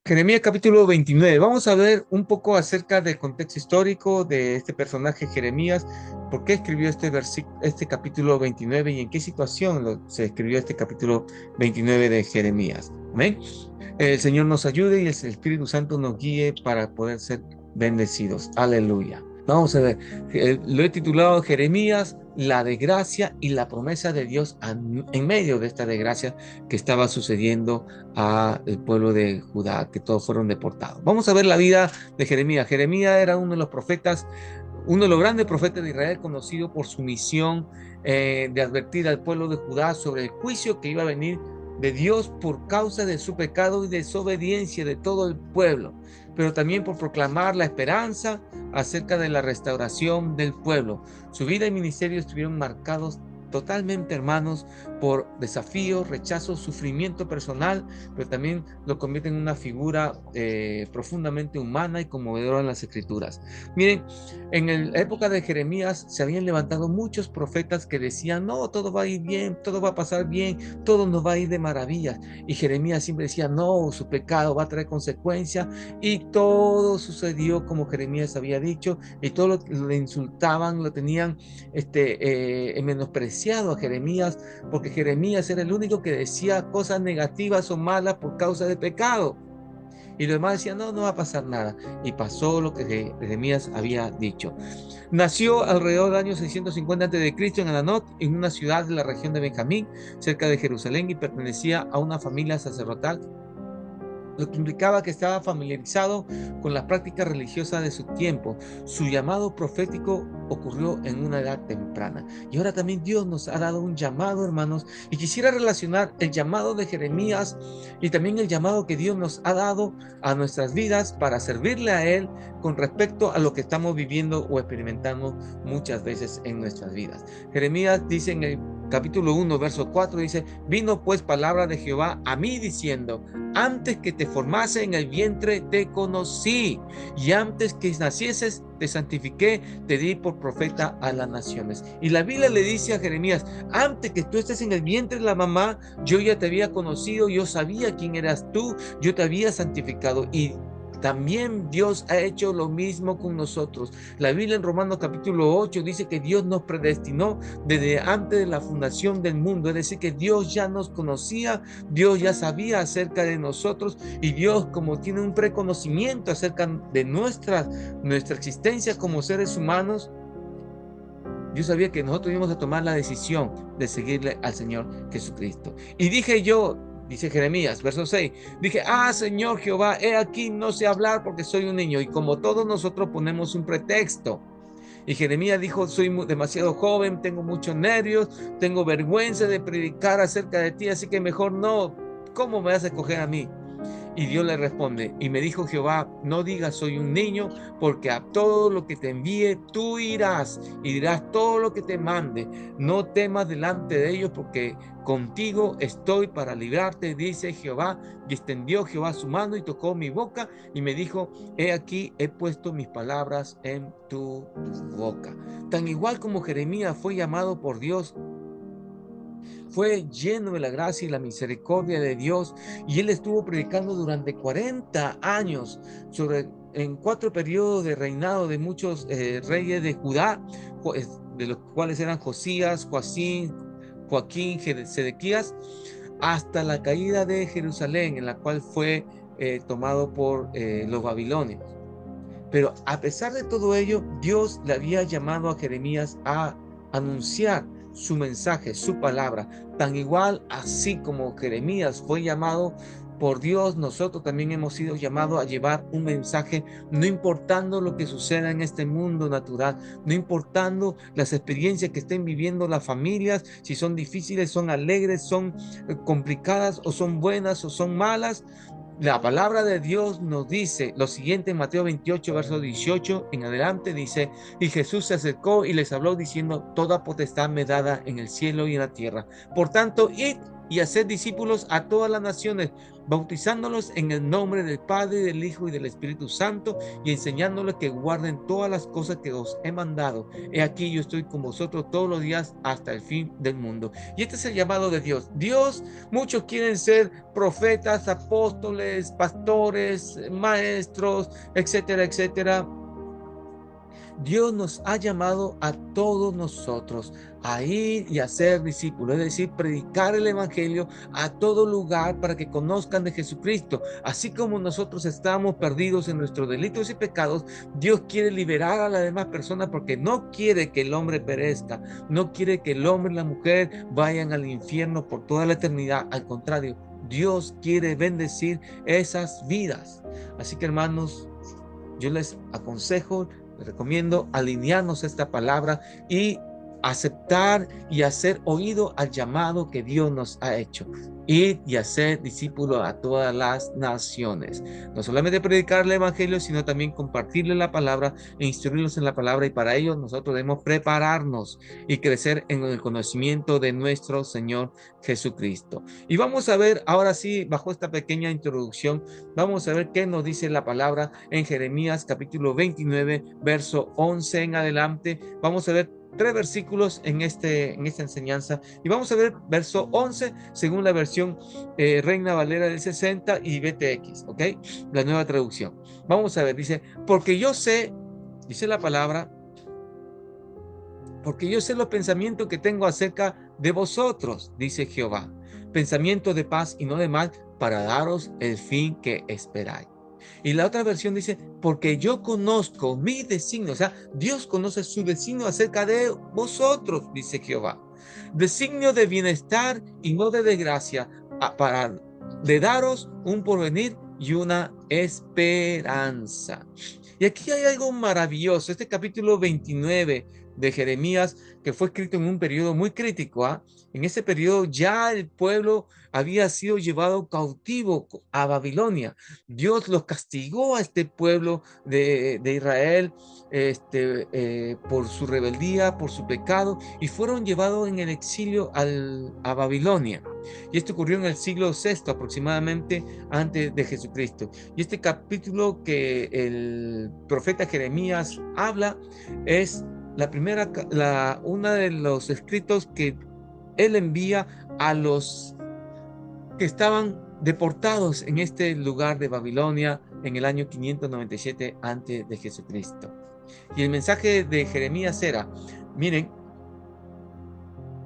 Jeremías capítulo 29. Vamos a ver un poco acerca del contexto histórico de este personaje Jeremías, por qué escribió este capítulo 29 y en qué situación se escribió este capítulo 29 de Jeremías. Amén. El Señor nos ayude y el Espíritu Santo nos guíe para poder ser bendecidos. Aleluya. Vamos a ver, lo he titulado Jeremías, la desgracia y la promesa de Dios en medio de esta desgracia que estaba sucediendo al pueblo de Judá, que todos fueron deportados. Vamos a ver la vida de Jeremías. Jeremías era uno de los profetas, uno de los grandes profetas de Israel, conocido por su misión de advertir al pueblo de Judá sobre el juicio que iba a venir de Dios por causa de su pecado y desobediencia de todo el pueblo, pero también por proclamar la esperanza acerca de la restauración del pueblo. Su vida y ministerio estuvieron marcados totalmente, hermanos, por desafíos, rechazos, sufrimiento personal, pero también lo convierte en una figura profundamente humana y conmovedora en las Escrituras. Miren, en la época de Jeremías se habían levantado muchos profetas que decían, no, todo va a ir bien, todo va a pasar bien, todo nos va a ir de maravillas. Y Jeremías siempre decía, no, su pecado va a traer consecuencias. Y todo sucedió como Jeremías había dicho, y todos lo insultaban, lo tenían menospreciado a Jeremías, porque Jeremías era el único que decía cosas negativas o malas por causa de pecado. Y los demás decían, no, no va a pasar nada. Y pasó lo que Jeremías había dicho. Nació alrededor del año 650 a.C. en Ananot, en una ciudad de la región de Benjamín, cerca de Jerusalén, y pertenecía a una familia sacerdotal, lo que implicaba que estaba familiarizado con las prácticas religiosas de su tiempo. Su llamado profético ocurrió en una edad temprana. Y ahora también Dios nos ha dado un llamado, hermanos, y quisiera relacionar el llamado de Jeremías y también el llamado que Dios nos ha dado a nuestras vidas para servirle a Él con respecto a lo que estamos viviendo o experimentando muchas veces en nuestras vidas. Jeremías dice en el capítulo 1, verso 4, dice, vino pues palabra de Jehová a mí diciendo, antes que te formase en el vientre te conocí, y antes que nacieses te santifiqué, te di por profeta a las naciones. Y la Biblia le dice a Jeremías, antes que tú estés en el vientre de la mamá, yo ya te había conocido, yo sabía quién eras tú, yo te había santificado. Y también Dios ha hecho lo mismo con nosotros. La Biblia en Romanos capítulo 8 dice que Dios nos predestinó desde antes de la fundación del mundo. Es decir, que Dios ya nos conocía, Dios ya sabía acerca de nosotros, y Dios, como tiene un preconocimiento acerca de nuestra existencia como seres humanos, Dios sabía que nosotros íbamos a tomar la decisión de seguirle al Señor Jesucristo. Y dije yo, dice Jeremías, verso 6, dije, Señor Jehová, he aquí, no sé hablar porque soy un niño. Y como todos nosotros ponemos un pretexto. Y Jeremías dijo, soy demasiado joven, tengo muchos nervios, tengo vergüenza de predicar acerca de ti, así que mejor no. ¿Cómo me vas a escoger a mí? Y Dios le responde, y me dijo Jehová, no digas soy un niño, porque a todo lo que te envíe tú irás y dirás todo lo que te mande. No temas delante de ellos, porque contigo estoy para librarte, dice Jehová. Y extendió Jehová su mano y tocó mi boca y me dijo, he aquí, he puesto mis palabras en tu boca. Tan igual como Jeremías fue llamado por Dios, fue lleno de la gracia y la misericordia de Dios, y él estuvo predicando durante 40 años en 4 periodos de reinado de muchos reyes de Judá, de los cuales eran Josías, Joaquín, Sedequías, hasta la caída de Jerusalén, en la cual fue tomado por los babilonios. Pero a pesar de todo ello, Dios le había llamado a Jeremías a anunciar su mensaje, su palabra. Tan igual así como Jeremías fue llamado por Dios, nosotros también hemos sido llamados a llevar un mensaje, no importando lo que suceda en este mundo natural, no importando las experiencias que estén viviendo las familias, si son difíciles, son alegres, son complicadas, o son buenas o son malas. La palabra de Dios nos dice lo siguiente en Mateo 28, verso 18 en adelante, dice, y Jesús se acercó y les habló diciendo, toda potestad me dada en el cielo y en la tierra. Por tanto, id y hacer discípulos a todas las naciones, bautizándolos en el nombre del Padre, del Hijo y del Espíritu Santo, y enseñándoles que guarden todas las cosas que os he mandado. He aquí, yo estoy con vosotros todos los días hasta el fin del mundo. Y este es el llamado de Dios. Muchos quieren ser profetas, apóstoles, pastores, maestros, etcétera, etcétera. Dios nos ha llamado a todos nosotros a ir y a ser discípulos, es decir, predicar el evangelio a todo lugar para que conozcan de Jesucristo. Así como nosotros estamos perdidos en nuestros delitos y pecados, Dios quiere liberar a las demás personas porque no quiere que el hombre perezca, no quiere que el hombre y la mujer vayan al infierno por toda la eternidad. Al contrario, Dios quiere bendecir esas vidas. Así que, hermanos, yo les aconsejo, les recomiendo alinearnos a esta palabra y aceptar y hacer oído al llamado que Dios nos ha hecho. Ir y hacer discípulos a todas las naciones. No solamente predicar el evangelio, sino también compartirle la palabra e instruirlos en la palabra. Y para ello nosotros debemos prepararnos y crecer en el conocimiento de nuestro Señor Jesucristo. Y vamos a ver ahora sí, bajo esta pequeña introducción, vamos a ver qué nos dice la palabra en Jeremías capítulo 29, verso 11 en adelante. Vamos a ver 3 versículos en esta enseñanza y vamos a ver verso 11 según la versión Reina Valera del 60 y BTX, ¿ok? La nueva traducción. Vamos a ver, dice, porque yo sé, dice la palabra, porque yo sé los pensamientos que tengo acerca de vosotros, dice Jehová, pensamientos de paz y no de mal, para daros el fin que esperáis. Y la otra versión dice, porque yo conozco mi designio, o sea, Dios conoce su designio acerca de vosotros, dice Jehová. Designio de bienestar y no de desgracia, para de daros un porvenir y una esperanza. Y aquí hay algo maravilloso. Este capítulo 29 de Jeremías, que fue escrito en un periodo muy crítico, en ese periodo ya el pueblo había sido llevado cautivo a Babilonia. Dios los castigó a este pueblo de Israel por su rebeldía, por su pecado, y fueron llevados en el exilio a Babilonia. Y esto ocurrió en el siglo VI aproximadamente antes de Jesucristo. Y este capítulo que el profeta Jeremías habla es una de los escritos que él envía a los que estaban deportados en este lugar de Babilonia en el año 597 antes de Jesucristo. Y el mensaje de Jeremías era, miren,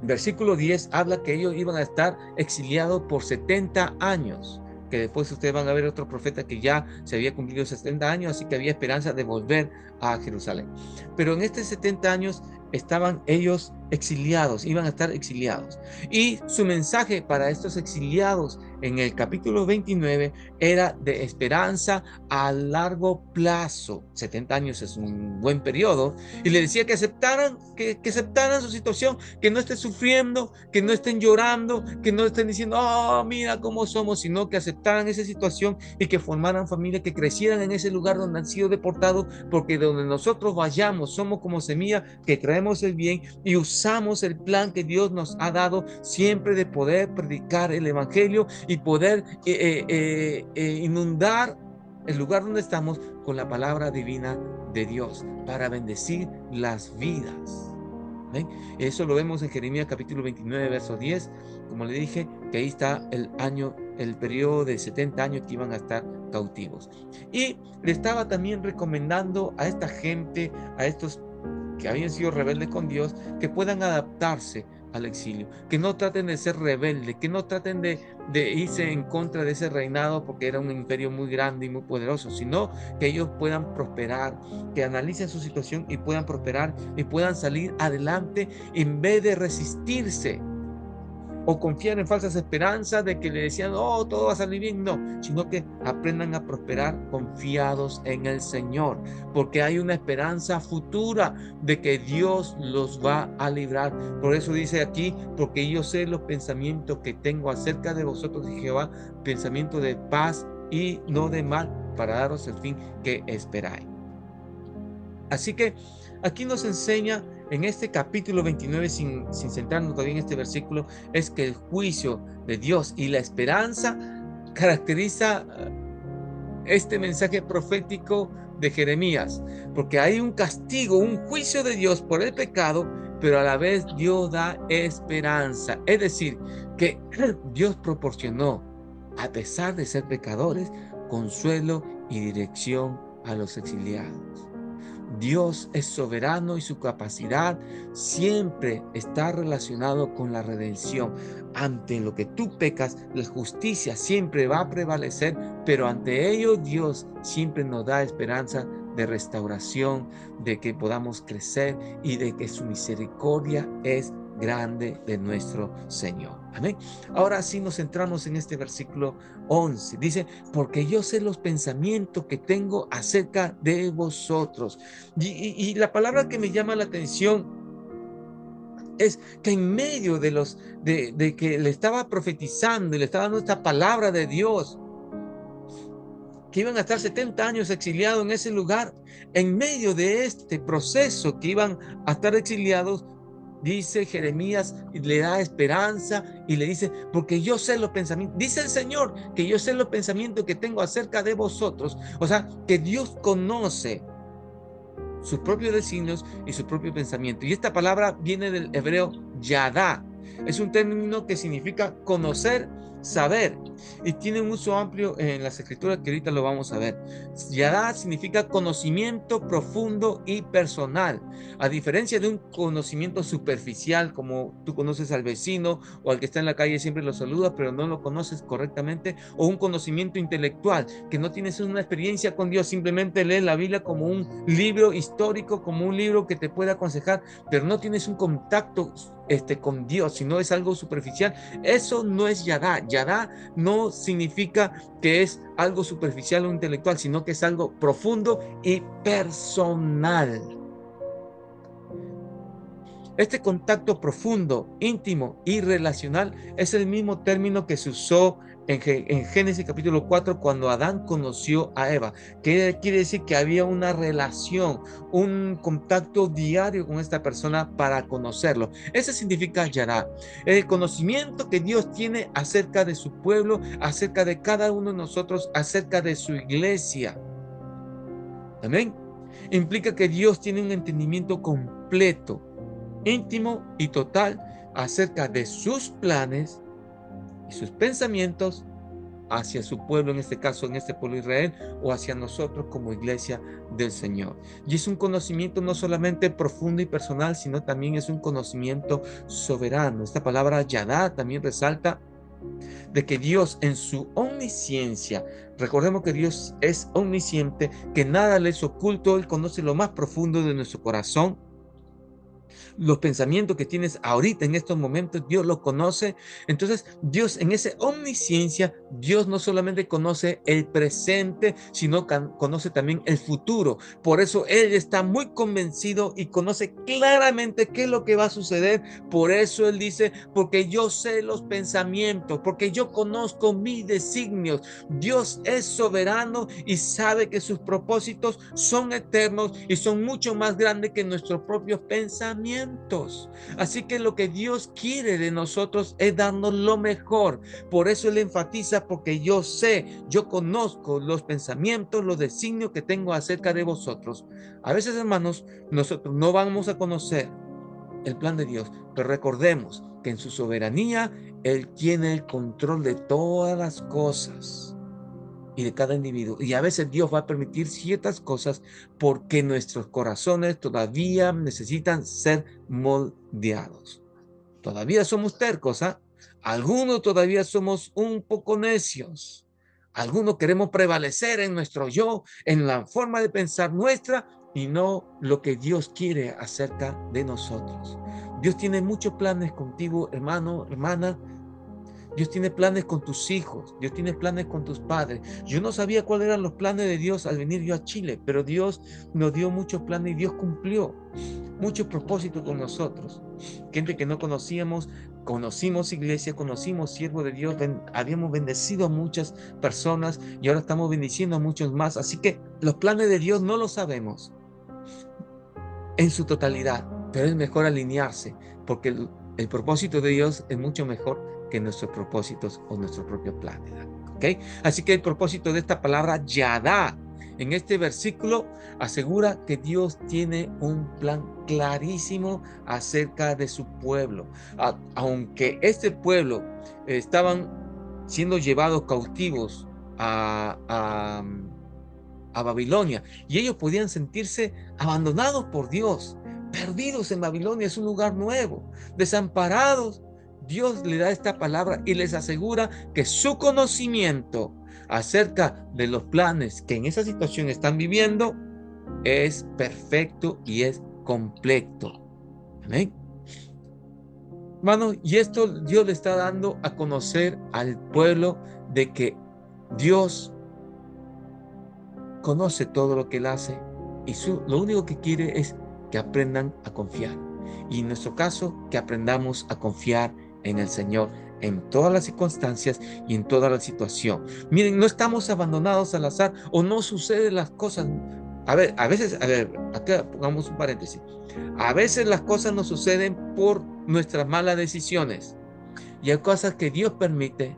versículo 10 habla que ellos iban a estar exiliados por 70 años, que después ustedes van a ver otro profeta que ya se había cumplido 70 años, así que había esperanza de volver a Jerusalén. Pero en estos 70 años estaban ellos exiliados, iban a estar exiliados. Y su mensaje para estos exiliados en el capítulo 29 era de esperanza a largo plazo. 70 años es un buen periodo. Y le decía que aceptaran su situación, que no estén sufriendo, que no estén llorando, que no estén diciendo, oh, mira cómo somos, sino que aceptaran esa situación y que formaran familia, que crecieran en ese lugar donde han sido deportados, porque donde nosotros vayamos somos como semilla que traemos el bien y usamos el plan que Dios nos ha dado siempre de poder predicar el evangelio y poder inundar el lugar donde estamos con la palabra divina de Dios para bendecir las vidas. ¿Ven? Eso lo vemos en Jeremías capítulo 29 verso 10, como le dije, que ahí está el periodo de 70 años que iban a estar cautivos. Y le estaba también recomendando a esta gente, a estos que habían sido rebeldes con Dios, que puedan adaptarse al exilio, que no traten de ser rebeldes, que no traten de irse en contra de ese reinado porque era un imperio muy grande y muy poderoso, sino que ellos puedan prosperar, que analicen su situación y puedan prosperar y puedan salir adelante en vez de resistirse o confiar en falsas esperanzas de que le decían, oh, todo va a salir bien. No, sino que aprendan a prosperar confiados en el Señor, porque hay una esperanza futura de que Dios los va a librar. Por eso dice aquí, porque yo sé los pensamientos que tengo acerca de vosotros, dice Jehová, pensamientos de paz y no de mal, para daros el fin que esperáis. Así que aquí nos enseña en este capítulo 29, sin centrarnos todavía en este versículo, es que el juicio de Dios y la esperanza caracteriza este mensaje profético de Jeremías, porque hay un castigo, un juicio de Dios por el pecado, pero a la vez Dios da esperanza. Es decir, que Dios proporcionó, a pesar de ser pecadores, consuelo y dirección a los exiliados. Dios es soberano y su capacidad siempre está relacionado con la redención. Ante lo que tú pecas, la justicia siempre va a prevalecer, pero ante ello Dios siempre nos da esperanza de restauración, de que podamos crecer y de que su misericordia es grande de nuestro Señor. Amén. Ahora sí nos centramos en este versículo 11. Dice, porque yo sé los pensamientos que tengo acerca de vosotros. Y la palabra que me llama la atención es que en medio de que le estaba profetizando y le estaba dando esta palabra de Dios, que iban a estar 70 años exiliados en ese lugar, en medio de este proceso que iban a estar exiliados, dice Jeremías, y le da esperanza y le dice, porque yo sé los pensamientos, dice el Señor, que yo sé los pensamientos que tengo acerca de vosotros. O sea, que Dios conoce sus propios designios y su propio pensamiento. Y esta palabra viene del hebreo yadá. Es un término que significa conocer, saber, y tiene un uso amplio en las escrituras que ahorita lo vamos a ver. Yadá significa conocimiento profundo y personal, a diferencia de un conocimiento superficial, como tú conoces al vecino o al que está en la calle, siempre lo saludas, pero no lo conoces correctamente, o un conocimiento intelectual, que no tienes una experiencia con Dios, simplemente lees la Biblia como un libro histórico, como un libro que te puede aconsejar, pero no tienes un contacto con Dios, sino es algo superficial. Eso no es yadá. Yadá no significa que es algo superficial o intelectual, sino que es algo profundo y personal. Este contacto profundo, íntimo y relacional es el mismo término que se usó en Génesis capítulo 4 cuando Adán conoció a Eva, que quiere decir que había una relación, un contacto diario con esta persona para conocerlo. Ese significa Yadá, el conocimiento que Dios tiene acerca de su pueblo, acerca de cada uno de nosotros, acerca de su iglesia. Amén. Implica que Dios tiene un entendimiento completo, íntimo y total acerca de sus planes y sus pensamientos hacia su pueblo, en este caso, en este pueblo de Israel, o hacia nosotros como iglesia del Señor. Y es un conocimiento no solamente profundo y personal, sino también es un conocimiento soberano. Esta palabra yadá también resalta de que Dios en su omnisciencia, recordemos que Dios es omnisciente, que nada le es oculto, Él conoce lo más profundo de nuestro corazón. Los pensamientos que tienes ahorita en estos momentos, Dios los conoce. Entonces, Dios en esa omnisciencia, Dios no solamente conoce el presente, sino conoce también el futuro. Por eso Él está muy convencido y conoce claramente qué es lo que va a suceder. Por eso Él dice, porque yo sé los pensamientos, porque yo conozco mis designios. Dios es soberano y sabe que sus propósitos son eternos y son mucho más grandes que nuestros propios pensamientos. Así que lo que Dios quiere de nosotros es darnos lo mejor. Por eso Él enfatiza, porque yo sé, yo conozco los pensamientos, los designios que tengo acerca de vosotros. A veces, hermanos, nosotros no vamos a conocer el plan de Dios, pero recordemos que en su soberanía Él tiene el control de todas las cosas y de cada individuo. Y a veces Dios va a permitir ciertas cosas porque nuestros corazones todavía necesitan ser moldeados. Todavía somos tercos, ¿ah? Algunos todavía somos un poco necios. Algunos queremos prevalecer en nuestro yo, en la forma de pensar nuestra y no lo que Dios quiere acerca de nosotros. Dios tiene muchos planes contigo, hermano, hermana. Dios tiene planes con tus hijos, Dios tiene planes con tus padres. Yo no sabía cuáles eran los planes de Dios al venir yo a Chile, pero Dios nos dio muchos planes y Dios cumplió muchos propósitos con nosotros. Gente que no conocíamos, conocimos iglesia, conocimos siervos de Dios, habíamos bendecido a muchas personas y ahora estamos bendiciendo a muchos más. Así que los planes de Dios no los sabemos en su totalidad, pero es mejor alinearse, porque el propósito de Dios es mucho mejor que nuestros propósitos o nuestro propio plan. ¿Okay? Así que el propósito de esta palabra Yadá en este versículo asegura que Dios tiene un plan clarísimo acerca de su pueblo. Aunque este pueblo estaban siendo llevados cautivos a Babilonia, y ellos podían sentirse abandonados por Dios, perdidos en Babilonia. Es un lugar nuevo, desamparados. Dios le da esta palabra y les asegura que su conocimiento acerca de los planes que en esa situación están viviendo es perfecto y es completo. Amén. Hermano, y esto Dios le está dando a conocer al pueblo de que Dios conoce todo lo que Él hace y lo único que quiere es que aprendan a confiar. Y en nuestro caso, que aprendamos a confiar en el Señor en todas las circunstancias y en toda la situación. Miren, no estamos abandonados al azar o no suceden las cosas. A veces, acá pongamos un paréntesis. A veces las cosas nos suceden por nuestras malas decisiones. Y hay cosas que Dios permite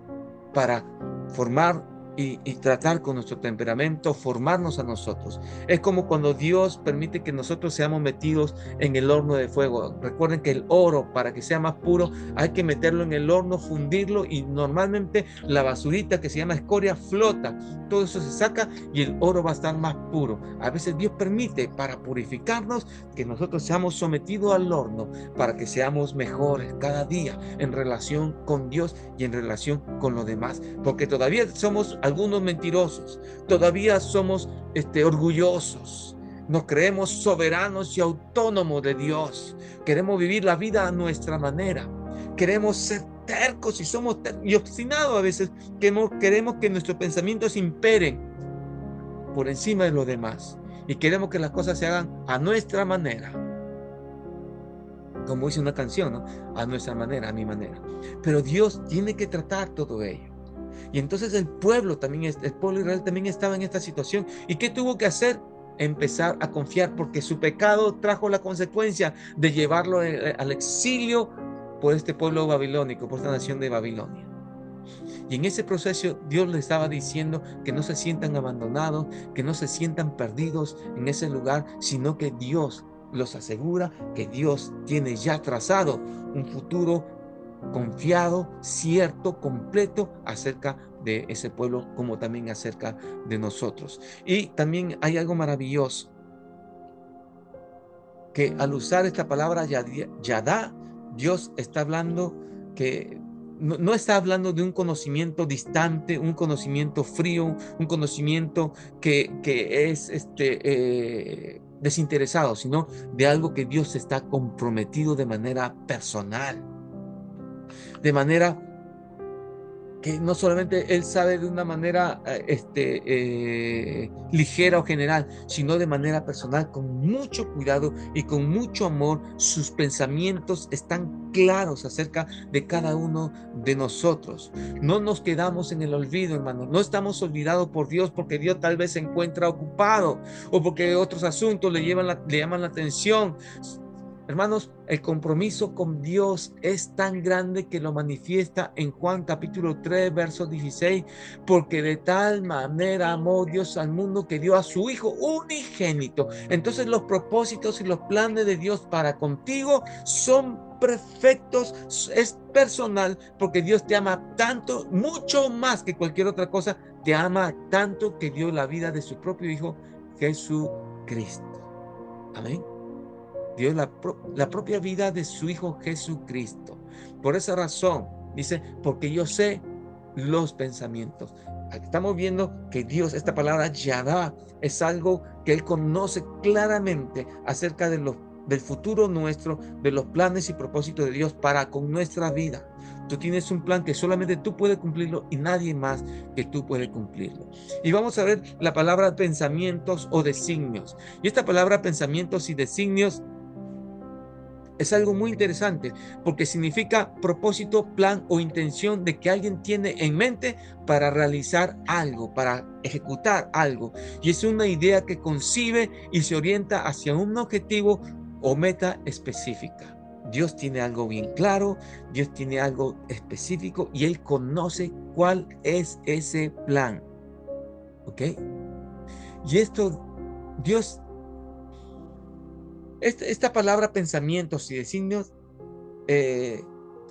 para formar y tratar con nuestro temperamento, formarnos a nosotros. Es como cuando Dios permite que nosotros seamos metidos en el horno de fuego. Recuerden que el oro, para que sea más puro, hay que meterlo en el horno, fundirlo, y normalmente la basurita que se llama escoria flota. Todo eso se saca y el oro va a estar más puro. A veces Dios permite para purificarnos que nosotros seamos sometidos al horno para que seamos mejores cada día en relación con Dios y en relación con los demás, porque todavía somos algunos mentirosos, todavía somos orgullosos, nos creemos soberanos y autónomos de Dios, queremos vivir la vida a nuestra manera, queremos ser tercos y somos y obstinados a veces, queremos que nuestros pensamientos imperen por encima de los demás y queremos que las cosas se hagan a nuestra manera. Como dice una canción, ¿no? A nuestra manera, a mi manera. Pero Dios tiene que tratar todo ello. Y entonces el pueblo de Israel también estaba en esta situación. ¿Y qué tuvo que hacer? Empezar a confiar, porque su pecado trajo la consecuencia de llevarlo al exilio por este pueblo babilónico, por esta nación de Babilonia. Y en ese proceso Dios les estaba diciendo que no se sientan abandonados, que no se sientan perdidos en ese lugar, sino que Dios los asegura que Dios tiene ya trazado un futuro confiado, cierto, completo acerca de ese pueblo, como también acerca de nosotros. Y también hay algo maravilloso, que al usar esta palabra Yadá, Dios está hablando que no está hablando de un conocimiento distante, un conocimiento frío, un conocimiento que es desinteresado, sino de algo que Dios está comprometido de manera personal, de manera que no solamente Él sabe de una manera ligera o general, sino de manera personal, con mucho cuidado y con mucho amor. Sus pensamientos están claros acerca de cada uno de nosotros. No nos quedamos en el olvido, hermano. No estamos olvidados por Dios porque Dios tal vez se encuentra ocupado o porque otros asuntos le llaman la atención. Hermanos, el compromiso con Dios es tan grande que lo manifiesta en Juan capítulo 3, verso 16, porque de tal manera amó Dios al mundo que dio a su Hijo unigénito. Entonces los propósitos y los planes de Dios para contigo son perfectos, es personal, porque Dios te ama tanto, mucho más que cualquier otra cosa, te ama tanto que dio la vida de su propio Hijo, Jesucristo. Amén. Dio la propia vida de su Hijo Jesucristo. Por esa razón, dice, porque yo sé los pensamientos. Estamos viendo que Dios, esta palabra Yadá, es algo que Él conoce claramente acerca del futuro nuestro, de los planes y propósitos de Dios para con nuestra vida. Tú tienes un plan que solamente tú puedes cumplirlo y nadie más que tú puede cumplirlo. Y vamos a ver la palabra pensamientos o designios. Y esta palabra pensamientos y designios es algo muy interesante porque significa propósito, plan o intención de que alguien tiene en mente para realizar algo, para ejecutar algo. Y es una idea que concibe y se orienta hacia un objetivo o meta específica. Dios tiene algo bien claro, Dios tiene algo específico y Él conoce cuál es ese plan. ¿Ok? Y esto, Dios, esta palabra pensamientos y designios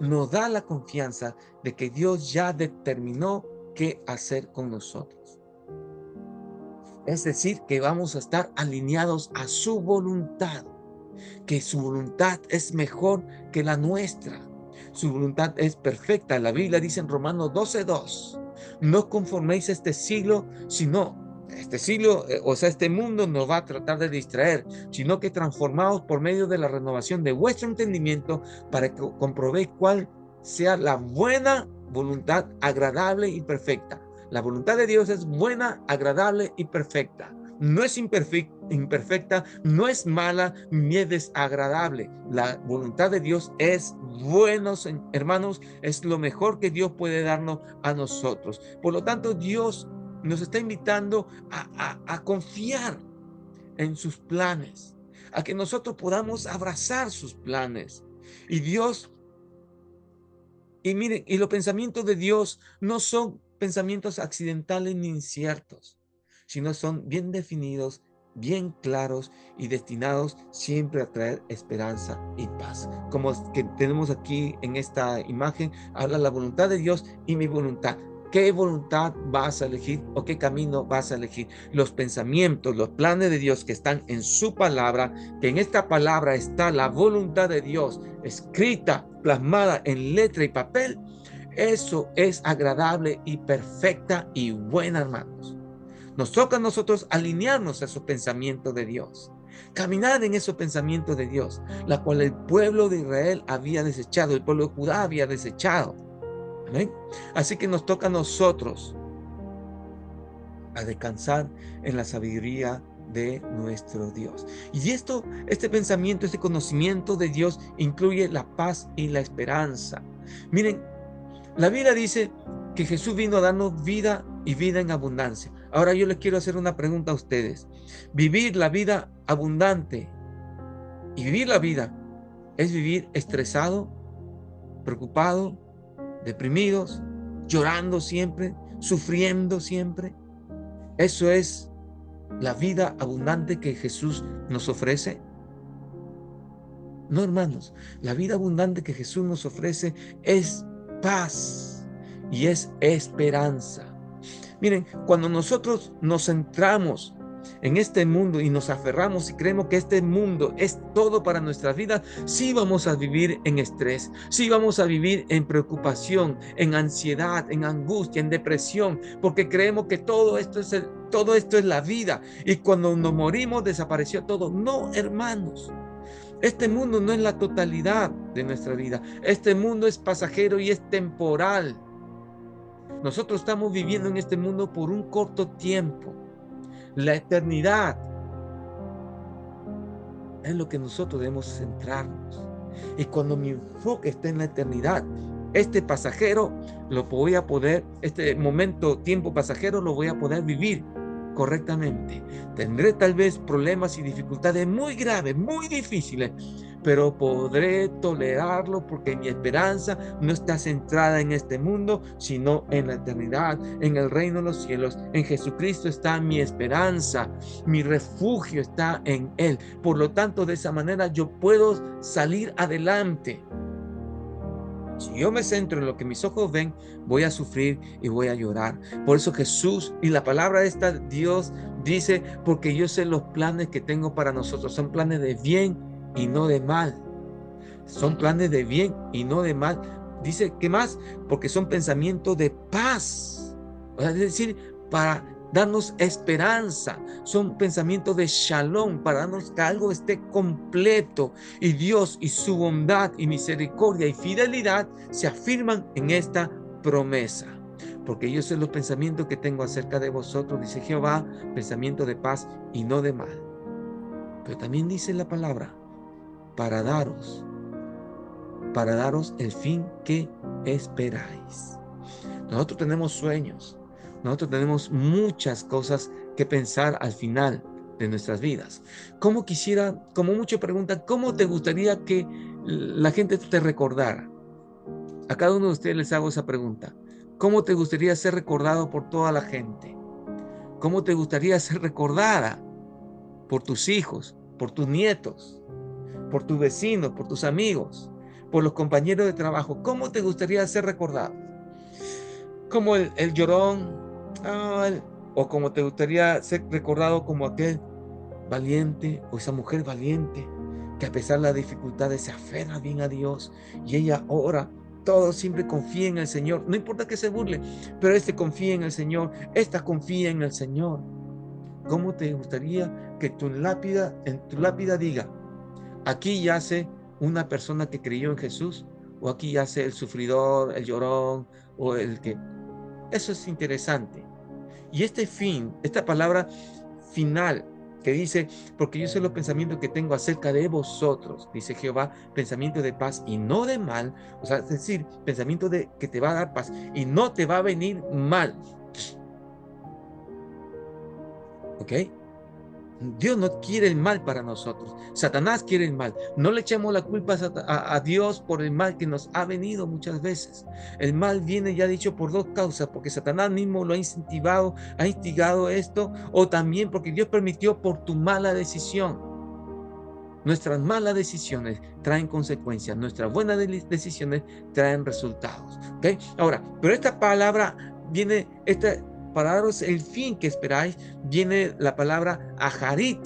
nos da la confianza de que Dios ya determinó qué hacer con nosotros. Es decir, que vamos a estar alineados a su voluntad, que su voluntad es mejor que la nuestra. Su voluntad es perfecta. La Biblia dice en Romanos 12:2, no conforméis a este siglo, sino este siglo, o sea, este mundo nos va a tratar de distraer, sino que transformaos por medio de la renovación de vuestro entendimiento para que comprobéis cuál sea la buena voluntad, agradable y perfecta. La voluntad de Dios es buena, agradable y perfecta. No es imperfecta, no es mala, ni es desagradable. La voluntad de Dios es buena, hermanos, es lo mejor que Dios puede darnos a nosotros. Por lo tanto, Dios nos está invitando a confiar en sus planes, a que nosotros podamos abrazar sus planes. Y Dios, y miren, y los pensamientos de Dios no son pensamientos accidentales ni inciertos, sino son bien definidos, bien claros y destinados siempre a traer esperanza y paz. Como que tenemos aquí en esta imagen, habla la voluntad de Dios y mi voluntad. ¿Qué voluntad vas a elegir o qué camino vas a elegir? Los pensamientos, los planes de Dios que están en su palabra, que en esta palabra está la voluntad de Dios escrita, plasmada en letra y papel, eso es agradable y perfecta y buena, hermanos. Nos toca a nosotros alinearnos a esos pensamientos de Dios, caminar en esos pensamientos de Dios, la cual el pueblo de Israel había desechado, el pueblo de Judá había desechado. ¿Amén? Así que nos toca a nosotros a descansar en la sabiduría de nuestro Dios. Y este pensamiento, este conocimiento de Dios incluye la paz y la esperanza. Miren, la Biblia dice que Jesús vino a darnos vida y vida en abundancia. Ahora yo les quiero hacer una pregunta a ustedes. ¿Vivir la vida abundante y vivir la vida es vivir estresado, preocupado, deprimidos, llorando siempre, sufriendo siempre? ¿Eso es la vida abundante que Jesús nos ofrece? No, hermanos, la vida abundante que Jesús nos ofrece es paz y es esperanza. Miren, cuando nosotros nos centramos en este mundo y nos aferramos y creemos que este mundo es todo para nuestras vidas, sí vamos a vivir en estrés, sí vamos a vivir en preocupación, en ansiedad, en angustia, en depresión, porque creemos que todo esto es la vida y cuando nos morimos desapareció todo. No, hermanos. Este mundo no es la totalidad de nuestra vida. Este mundo es pasajero y es temporal. Nosotros estamos viviendo en este mundo por un corto tiempo. La eternidad es lo que nosotros debemos centrarnos. Y cuando mi enfoque esté en la eternidad, este pasajero este momento, tiempo pasajero, lo voy a poder vivir correctamente. Tendré tal vez problemas y dificultades muy graves, muy difíciles, pero podré tolerarlo porque mi esperanza no está centrada en este mundo, sino en la eternidad, en el reino de los cielos. En Jesucristo está mi esperanza, mi refugio está en Él. Por lo tanto, de esa manera yo puedo salir adelante. Si yo me centro en lo que mis ojos ven, voy a sufrir y voy a llorar. Por eso Jesús y la palabra esta, Dios dice, porque yo sé los planes que tengo para nosotros. Son planes de bien y no de mal. Son planes de bien y no de mal. Dice, ¿qué más? Porque son pensamientos de paz. Es decir, para darnos esperanza. Son pensamientos de shalom, para darnos que algo esté completo. Y Dios y su bondad y misericordia y fidelidad se afirman en esta promesa. Porque yo sé los pensamientos que tengo acerca de vosotros, dice Jehová, pensamiento de paz y no de mal. Pero también dice la palabra, para daros el fin que esperáis. Nosotros tenemos sueños, nosotros tenemos muchas cosas que pensar al final de nuestras vidas. ¿Cómo quisiera, como muchos preguntan, cómo te gustaría que la gente te recordara? A cada uno de ustedes les hago esa pregunta. ¿Cómo te gustaría ser recordado por toda la gente? ¿Cómo te gustaría ser recordada por tus hijos, por tus nietos, por tus vecinos, por tus amigos, por los compañeros de trabajo? ¿Cómo te gustaría ser recordado? ¿Como el llorón? ¿O como te gustaría ser recordado como aquel valiente o esa mujer valiente que a pesar de las dificultades se aferra bien a Dios y ella ora? Todo siempre confía en el Señor, no importa que se burle, pero este confía en el Señor, esta confía en el Señor. ¿Cómo te gustaría que en tu lápida diga, aquí yace una persona que creyó en Jesús, o aquí yace el sufridor, el llorón, o el que... Eso es interesante. Y este fin, esta palabra final que dice, porque yo sé los pensamientos que tengo acerca de vosotros, dice Jehová, pensamiento de paz y no de mal, o sea, es decir, pensamiento de que te va a dar paz y no te va a venir mal. ¿Ok? Dios no quiere el mal para nosotros. Satanás quiere el mal. No le echemos la culpa a Dios por el mal que nos ha venido muchas veces. El mal viene ya dicho por dos causas, porque Satanás mismo lo ha incentivado, ha instigado esto, o también porque Dios permitió por tu mala decisión. Nuestras malas decisiones traen consecuencias, nuestras buenas decisiones traen resultados. ¿Okay? Ahora, pero esta palabra viene, para daros el fin que esperáis, viene la palabra aharit,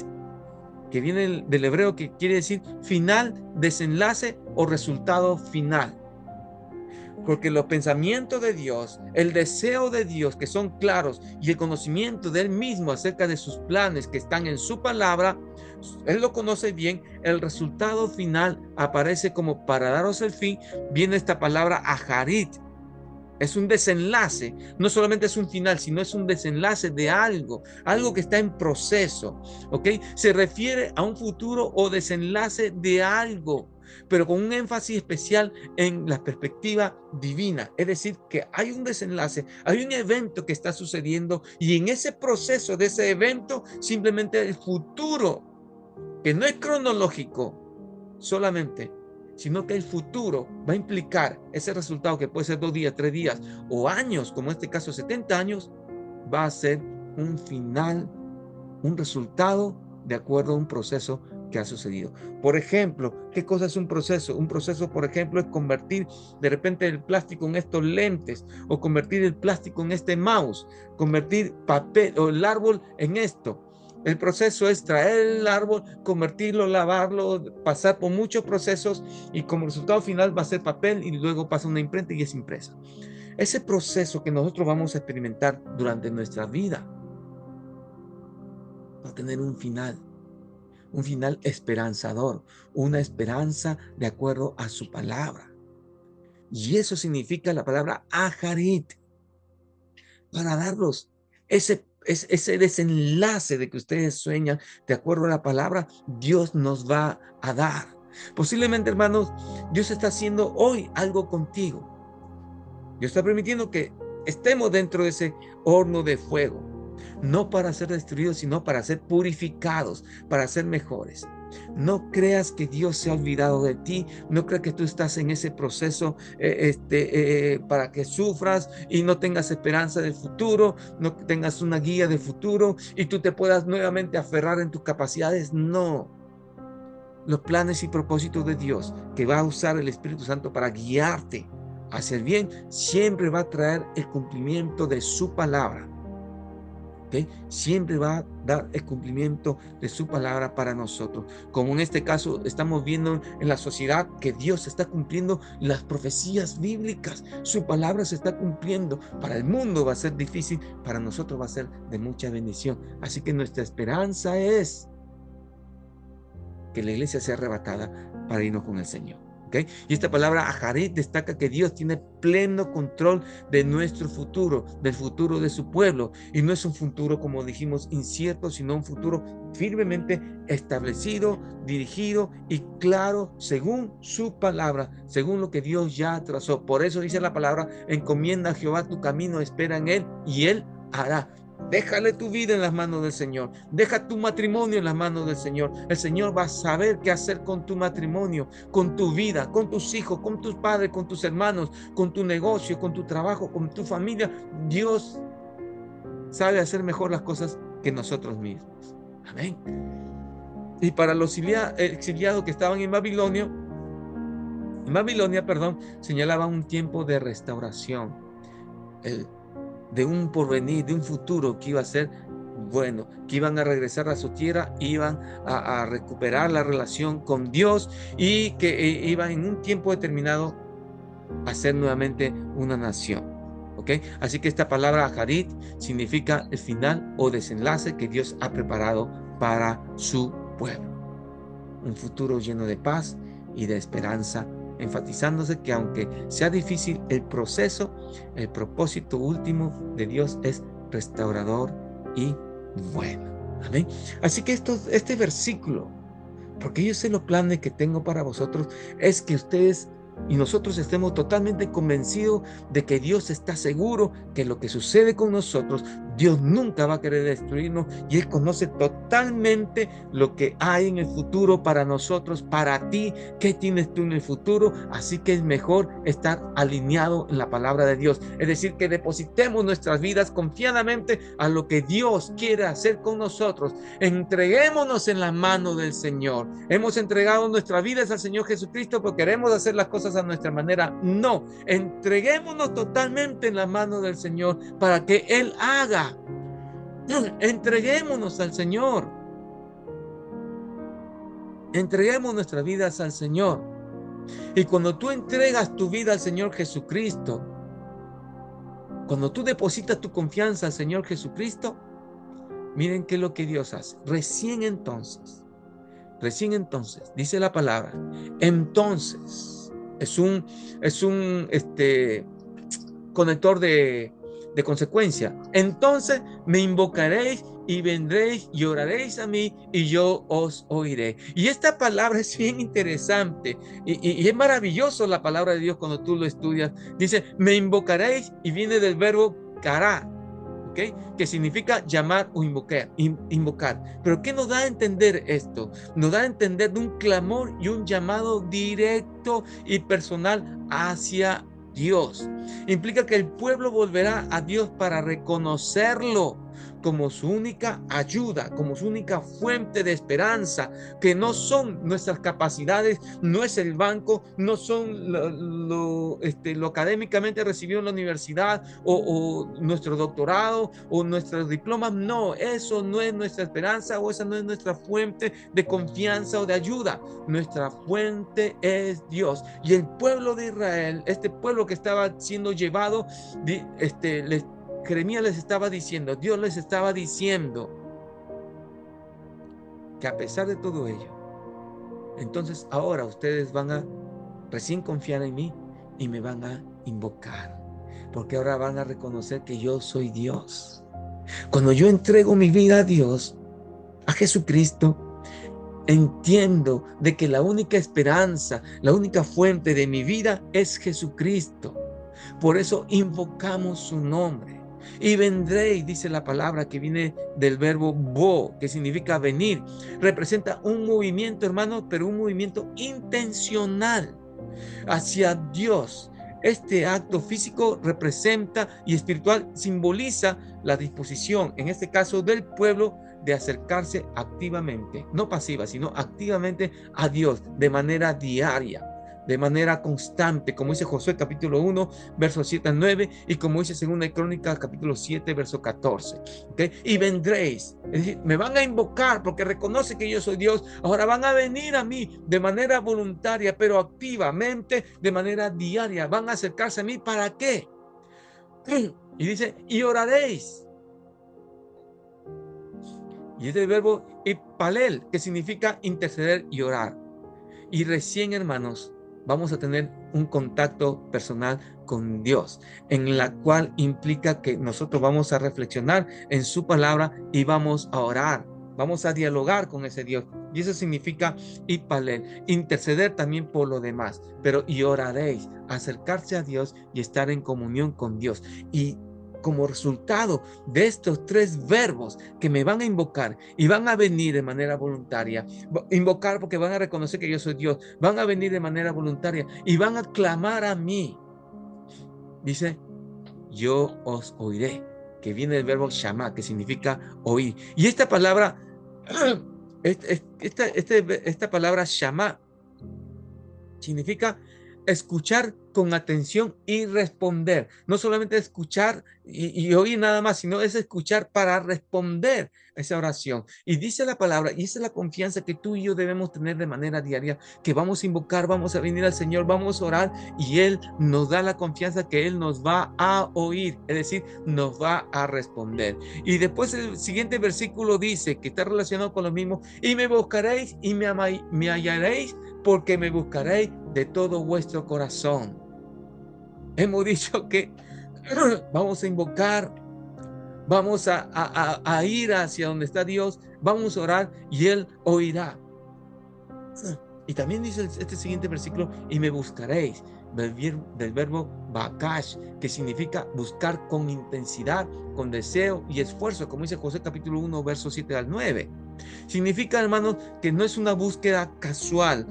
que viene del hebreo, que quiere decir final, desenlace o resultado final. Porque los pensamientos de Dios, el deseo de Dios, que son claros, y el conocimiento de Él mismo acerca de sus planes que están en su palabra, Él lo conoce bien. El resultado final aparece como para daros el fin. Viene esta palabra aharit. Es un desenlace, no solamente es un final, sino es un desenlace de algo que está en proceso, ¿ok? Se refiere a un futuro o desenlace de algo, pero con un énfasis especial en la perspectiva divina. Es decir, que hay un desenlace, hay un evento que está sucediendo y en ese proceso de ese evento, simplemente el futuro, que no es cronológico solamente, sino que el futuro va a implicar ese resultado, que puede ser 2 días, 3 días o años, como en este caso 70 años, va a ser un final, un resultado de acuerdo a un proceso que ha sucedido. Por ejemplo, ¿qué cosa es un proceso? Un proceso, por ejemplo, es convertir de repente el plástico en estos lentes, o convertir el plástico en este mouse, convertir papel o el árbol en esto. El proceso es traer el árbol, convertirlo, lavarlo, pasar por muchos procesos, y como resultado final va a ser papel y luego pasa una imprenta y es impresa. Ese proceso que nosotros vamos a experimentar durante nuestra vida va a tener un final esperanzador, una esperanza de acuerdo a su palabra. Y eso significa la palabra aharit, para darlos ese desenlace de que ustedes sueñan, de acuerdo a la palabra, Dios nos va a dar. Posiblemente, hermanos, Dios está haciendo hoy algo contigo. Dios está permitiendo que estemos dentro de ese horno de fuego, no para ser destruidos, sino para ser purificados, para ser mejores. No creas que Dios se ha olvidado de ti. No creas que tú estás en ese proceso para que sufras y no tengas esperanza del futuro, no tengas una guía del futuro y tú te puedas nuevamente aferrar en tus capacidades. No. Los planes y propósitos de Dios, que va a usar el Espíritu Santo para guiarte hacia el bien, siempre va a traer el cumplimiento de su palabra. ¿Okay? Siempre va a dar el cumplimiento de su palabra para nosotros. Como en este caso estamos viendo en la sociedad que Dios está cumpliendo las profecías bíblicas. Su palabra se está cumpliendo. Para el mundo va a ser difícil, para nosotros va a ser de mucha bendición. Así que nuestra esperanza es que la iglesia sea arrebatada para irnos con el Señor. ¿Okay? Y esta palabra aharit destaca que Dios tiene pleno control de nuestro futuro, del futuro de su pueblo, y no es un futuro, como dijimos, incierto, sino un futuro firmemente establecido, dirigido y claro según su palabra, según lo que Dios ya trazó. Por eso dice la palabra: encomienda a Jehová tu camino, espera en Él y Él hará. Déjale tu vida en las manos del Señor. Deja tu matrimonio en las manos del Señor. El Señor va a saber qué hacer con tu matrimonio, con tu vida, con tus hijos, con tus padres, con tus hermanos, con tu negocio, con tu trabajo, con tu familia. Dios sabe hacer mejor las cosas que nosotros mismos. Amén. Y para los exiliados que estaban en Babilonia, señalaba un tiempo de restauración, de un porvenir, de un futuro que iba a ser bueno, que iban a regresar a su tierra, iban a recuperar la relación con Dios y que iban en un tiempo determinado a ser nuevamente una nación. ¿Ok? Así que esta palabra Aharit significa el final o desenlace que Dios ha preparado para su pueblo. Un futuro lleno de paz y de esperanza, enfatizándose que aunque sea difícil el proceso, el propósito último de Dios es restaurador y bueno. Amén. Así que este versículo, porque yo sé los planes que tengo para vosotros, es que ustedes y nosotros estemos totalmente convencidos de que Dios está seguro que lo que sucede con nosotros, Dios nunca va a querer destruirnos y Él conoce totalmente lo que hay en el futuro para nosotros, para ti, qué tienes tú en el futuro. Así que es mejor estar alineado en la palabra de Dios, es decir, que depositemos nuestras vidas confiadamente a lo que Dios quiere hacer con nosotros. Entreguémonos en las manos del Señor. Hemos entregado nuestras vidas al Señor Jesucristo, pero queremos hacer las cosas a nuestra manera. No, entreguémonos totalmente en las manos del Señor para que Él haga. Entreguémonos al Señor. Entreguemos nuestras vidas al Señor. Y cuando tú entregas tu vida al Señor Jesucristo, cuando tú depositas tu confianza al Señor Jesucristo, miren qué es lo que Dios hace. Recién entonces, dice la palabra, entonces, es un conector de consecuencia. Entonces me invocaréis y vendréis y oraréis a mí y yo os oiré. Y esta palabra es bien interesante y es maravilloso la palabra de Dios cuando tú lo estudias. Dice, me invocaréis y viene del verbo kará, ¿okay? Que significa llamar o invocar. Pero ¿qué nos da a entender esto? Nos da a entender de un clamor y un llamado directo y personal hacia Dios. Implica que el pueblo volverá a Dios para reconocerlo como su única ayuda, como su única fuente de esperanza, que no son nuestras capacidades, no es el banco, no son lo académicamente recibido en la universidad o nuestro doctorado o nuestros diplomas. No, eso no es nuestra esperanza o esa no es nuestra fuente de confianza o de ayuda. Nuestra fuente es Dios. Y el pueblo de Israel, este pueblo que estaba siendo llevado, Jeremías les estaba diciendo, Dios les estaba diciendo que a pesar de todo ello, entonces ahora ustedes van a recién confiar en mí y me van a invocar, porque ahora van a reconocer que yo soy Dios. Cuando yo entrego mi vida a Dios, a Jesucristo, entiendo de que la única esperanza, la única fuente de mi vida es Jesucristo. Por eso invocamos su nombre. Y vendréis, dice la palabra que viene del verbo bo, que significa venir. Representa un movimiento, hermano, pero un movimiento intencional hacia Dios. Este acto físico representa y espiritual simboliza la disposición, en este caso del pueblo, de acercarse activamente, no pasiva, sino activamente a Dios de manera diaria, de manera constante, como dice Josué capítulo 1, versos 7 al 9, y como dice 2 Crónicas capítulo 7, verso 14. ¿Okay? Y vendréis, es decir, me van a invocar porque reconoce que yo soy Dios. Ahora van a venir a mí de manera voluntaria, pero activamente, de manera diaria. Van a acercarse a mí, ¿para qué? Y dice, y oraréis. Y es el verbo ipalel, que significa interceder y orar. Y recién, hermanos, vamos a tener un contacto personal con Dios, en la cual implica que nosotros vamos a reflexionar en su palabra y vamos a orar, vamos a dialogar con ese Dios. Y eso significa ipalel, interceder también por lo demás, pero y oraréis, acercarse a Dios y estar en comunión con Dios. Y como resultado de estos 3 verbos que me van a invocar y van a venir de manera voluntaria. Invocar porque van a reconocer que yo soy Dios. Van a venir de manera voluntaria y van a clamar a mí. Dice, yo os oiré, que viene del verbo shama, que significa oír. Y esta palabra, esta palabra shama, significa escuchar con atención y responder. No solamente escuchar y oír nada más, sino es escuchar para responder a esa oración. Y dice la palabra, y esa es la confianza que tú y yo debemos tener de manera diaria, que vamos a invocar, vamos a venir al Señor, vamos a orar, y Él nos da la confianza que Él nos va a oír, es decir, nos va a responder. Y después el siguiente versículo dice, que está relacionado con lo mismo, y me buscaréis y me hallaréis, porque me buscaréis de todo vuestro corazón. Hemos dicho que vamos a invocar, vamos a ir hacia donde está Dios, vamos a orar y Él oirá. Y también dice este siguiente versículo, y me buscaréis, del verbo bakash, que significa buscar con intensidad, con deseo y esfuerzo, como dice Josué capítulo 1, versos 7 al 9. Significa, hermanos, que no es una búsqueda casual,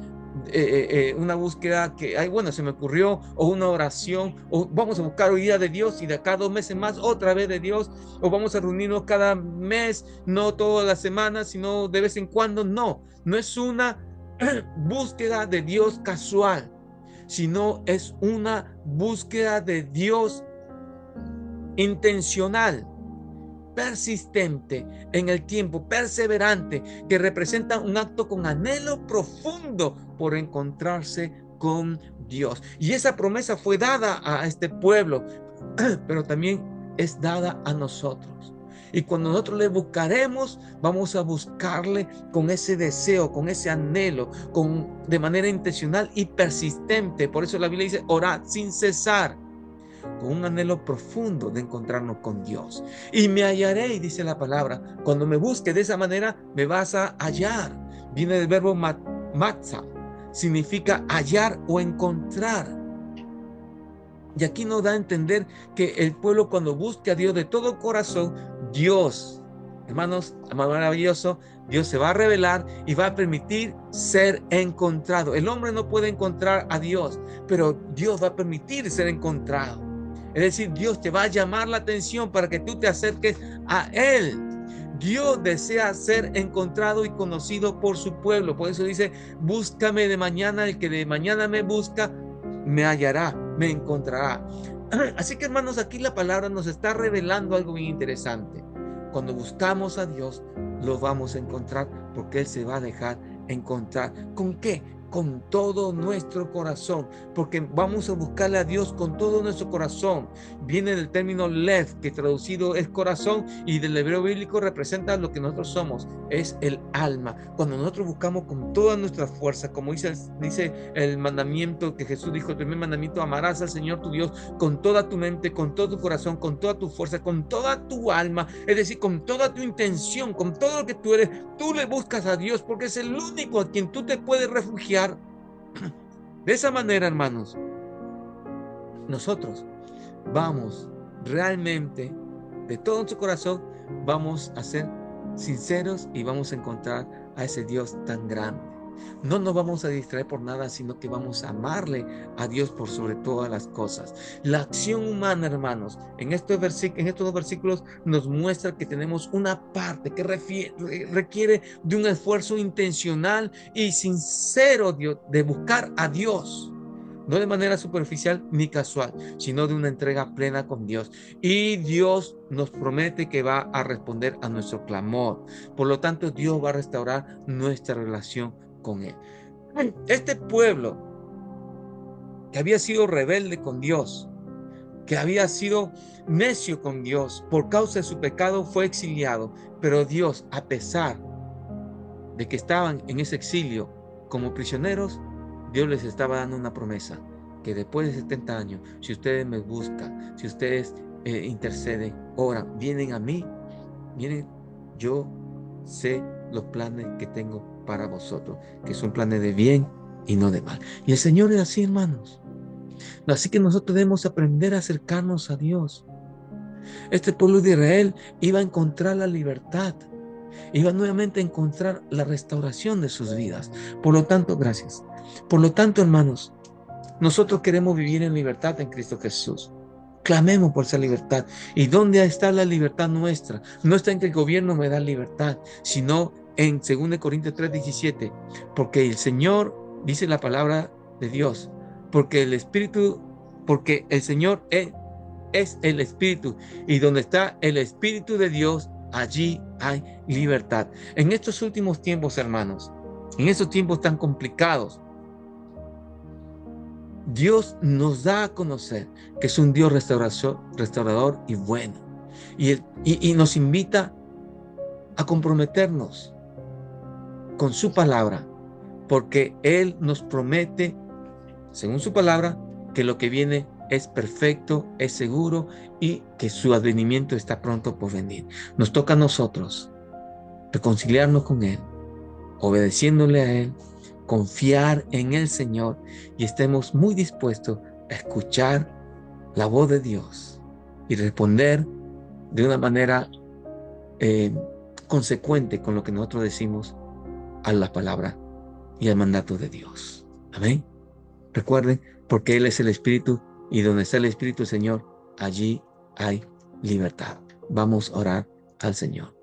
una búsqueda que, ay, bueno, se me ocurrió, o una oración, o vamos a buscar hoy día de Dios y de acá 2 meses más otra vez de Dios, o vamos a reunirnos cada mes, no todas las semanas, sino de vez en cuando. No es una búsqueda de Dios casual, sino es una búsqueda de Dios intencional, persistente en el tiempo, perseverante, que representa un acto con anhelo profundo por encontrarse con Dios. Y esa promesa fue dada a este pueblo, pero también es dada a nosotros. Y cuando nosotros le buscaremos, vamos a buscarle con ese deseo, con ese anhelo, de manera intencional y persistente. Por eso la Biblia dice, orad sin cesar, con un anhelo profundo de encontrarnos con Dios. Y me hallaré, dice la palabra. Cuando me busques de esa manera, me vas a hallar. Viene del verbo matza, significa hallar o encontrar. Y aquí nos da a entender que el pueblo, cuando busque a Dios de todo corazón, Dios, hermanos, maravilloso, Dios se va a revelar y va a permitir ser encontrado. El hombre no puede encontrar a Dios, pero Dios va a permitir ser encontrado. Es decir, Dios te va a llamar la atención para que tú te acerques a Él. Dios desea ser encontrado y conocido por su pueblo. Por eso dice, búscame de mañana, el que de mañana me busca, me hallará, me encontrará. Así que, hermanos, aquí la palabra nos está revelando algo bien interesante. Cuando buscamos a Dios, lo vamos a encontrar, porque Él se va a dejar encontrar. ¿Con qué? Con todo nuestro corazón, porque vamos a buscarle a Dios con todo nuestro corazón. Viene del término lev, que traducido es corazón, y del hebreo bíblico representa lo que nosotros somos, es el alma. Cuando nosotros buscamos con toda nuestra fuerza, como dice el mandamiento que Jesús dijo, el primer mandamiento, amarás al Señor tu Dios con toda tu mente, con todo tu corazón, con toda tu fuerza, con toda tu alma, es decir, con toda tu intención, con todo lo que tú eres. Tú le buscas a Dios porque es el único a quien tú te puedes refugiar. De esa manera, hermanos, nosotros vamos realmente, de todo nuestro corazón, vamos a ser sinceros y vamos a encontrar a ese Dios tan grande. No nos vamos a distraer por nada, sino que vamos a amarle a Dios por sobre todas las cosas. La acción humana, hermanos, en estos 2 versículos nos muestra que tenemos una parte que requiere de un esfuerzo intencional y sincero de buscar a Dios. No de manera superficial ni casual, sino de una entrega plena con Dios. Y Dios nos promete que va a responder a nuestro clamor. Por lo tanto, Dios va a restaurar nuestra relación con Él. Este pueblo que había sido rebelde con Dios, que había sido necio con Dios, por causa de su pecado fue exiliado. Pero Dios, a pesar de que estaban en ese exilio como prisioneros, Dios les estaba dando una promesa, que después de 70 años, si ustedes me buscan, si ustedes interceden, oran, vienen a mí, miren, yo sé los planes que tengo para vosotros, que son planes de bien y no de mal. Y el Señor es así, hermanos. Así que nosotros debemos aprender a acercarnos a Dios. Este pueblo de Israel iba a encontrar la libertad, iba nuevamente a encontrar la restauración de sus vidas. Por lo tanto, gracias. Por lo tanto, hermanos, nosotros queremos vivir en libertad en Cristo Jesús. Clamemos por esa libertad. ¿Y dónde está la libertad nuestra? No está en que el gobierno me da libertad, sino en 2 Corintios 3:17. Porque el Señor, dice la palabra de Dios, porque el Señor es el Espíritu. Y donde está el Espíritu de Dios, allí hay libertad. En estos últimos tiempos, hermanos, en estos tiempos tan complicados, Dios nos da a conocer que es un Dios restaurador y bueno. Y nos invita a comprometernos con su palabra, porque Él nos promete, según su palabra, que lo que viene es perfecto, es seguro y que su advenimiento está pronto por venir. Nos toca a nosotros reconciliarnos con Él, obedeciéndole a Él, confiar en el Señor y estemos muy dispuestos a escuchar la voz de Dios y responder de una manera consecuente con lo que nosotros decimos a la palabra y al mandato de Dios. Amén. Recuerden, porque Él es el Espíritu y donde está el Espíritu del Señor, allí hay libertad. Vamos a orar al Señor.